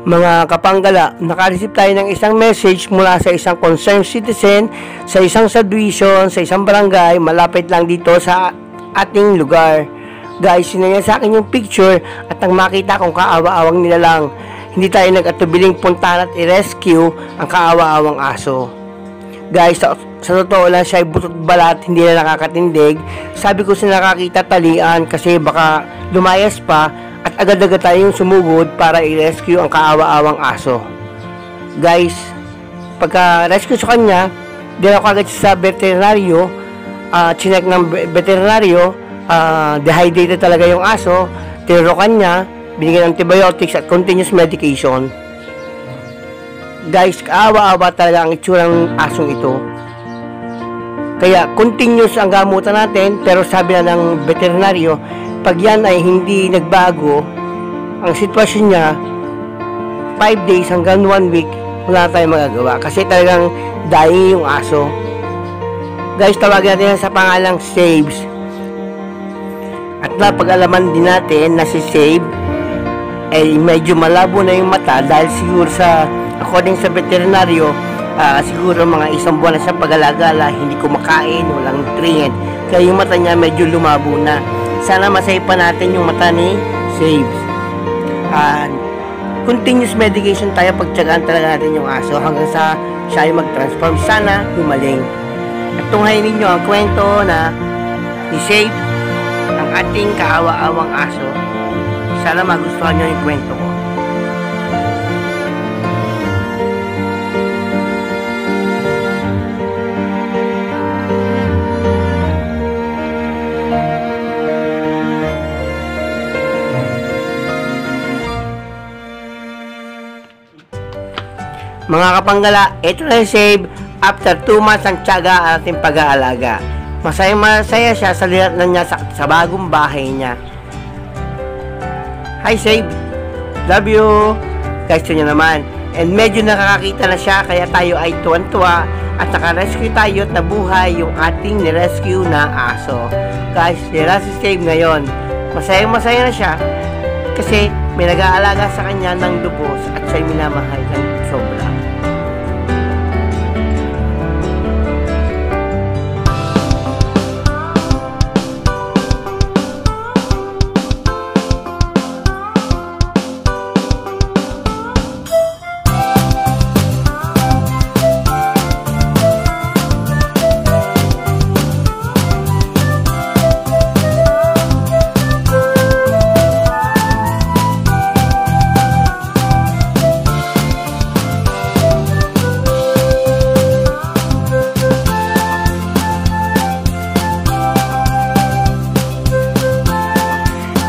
Mga kapanggala, naka-receive tayo ng isang message mula sa isang concerned citizen sa isang subdivision, sa isang barangay, malapit lang dito sa ating lugar. Guys, sinanya sa akin yung picture at nang makita kong kaawa-awang nilalang, hindi tayo nag-atubiling puntahan at i-rescue ang kaawa-awang aso. Guys, sa totoo lang siya ay butot balat, hindi na nakakatindig. Sabi ko sa nakakita talian kasi baka lumayas pa at agad-agad tayong sumugod para i-rescue ang kaawa-awang aso. Guys, pagka-rescue sa kanya, dinala ko agad sa veterinaryo, chinek ng veterinaryo, dehydrated talaga yung aso, tinurukan niya, binigyan ng antibiotics at continuous medication. Guys, kaawa-awa talaga ang itsurang asong ito. Kaya continuous ang gamutan natin, pero sabi na ng veterinaryo, pag yan ay hindi nagbago ang sitwasyon niya, 5 days hanggang 1 week wala tayong magagawa kasi talagang dying yung aso. Guys, tawagin natin sa pangalang Saves. At napag-alaman din natin na si Save ay medyo malabo na yung mata dahil siguro sa according sa veterinaryo, siguro mga 1 buwan na siyang pag-alagala, hindi kumakain, walang nutrient, kaya yung mata niya medyo lumabo na. Sana masave pa natin yung mata ni Saves. Continuous medication tayo, pagtsagaan talaga natin yung aso hanggang sa siya ay mag-transform. Sana humaling. At tunghayin ninyo ang kwento na ni Save, ang ating kaawa-awang aso. Sana magustuhan nyo yung kwento ko. Mga kapanggala, ito na si Save after 2 months ang tiyaga at ating pag-aalaga. Masaya siya sa lirat na niya sa bagong bahay niya. Hi Save! Love you! Guys, niyo naman. And medyo nakakakita na siya kaya tayo ay tuwan-tuwa at naka-rescue tayo at nabuhay yung ating nirescue na aso. Guys, nila si Save ngayon. Masaya na siya kasi may nag-aalaga sa kanya ng lubos at siya'y minamahal ng sobra.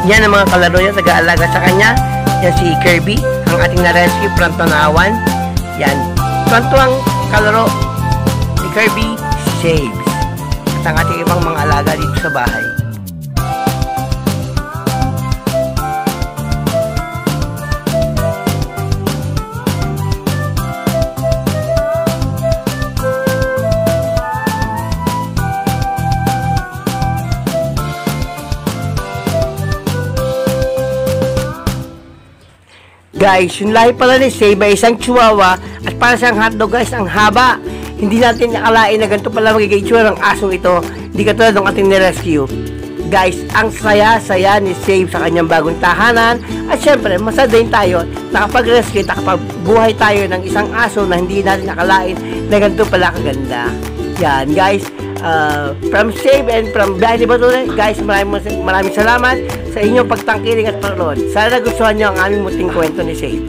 Yan ang mga kalaro niya, nag-aalaga sa kanya. Yan si Kirby, ang ating na-rescue from Tanawan. Yan. Tuwang-tuwang kalaro ni Kirby, Saves. At ang ating ibang mga alaga dito sa bahay. Guys, yung lahi pala ni Save ay isang chihuahua at para siyang hotdog guys, ang haba. Hindi natin nakalain na ganito pala magiging itsura ng asong ito. Hindi katulad ng ating nirescue. Guys, ang saya-saya ni Save sa kanyang bagong tahanan at syempre, masaya din tayo nakapag-rescue, nakapagbuhay tayo ng isang aso na hindi natin nakalain na ganito pala kaganda. Yan guys, from Save and from Biyahe ni Bature, guys, maraming salamat sa inyong pagtangkiling at panonood. Sana nagustuhan nyo ang aming muting kwento ni Save.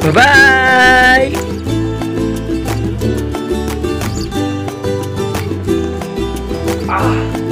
Bye-bye! Ah!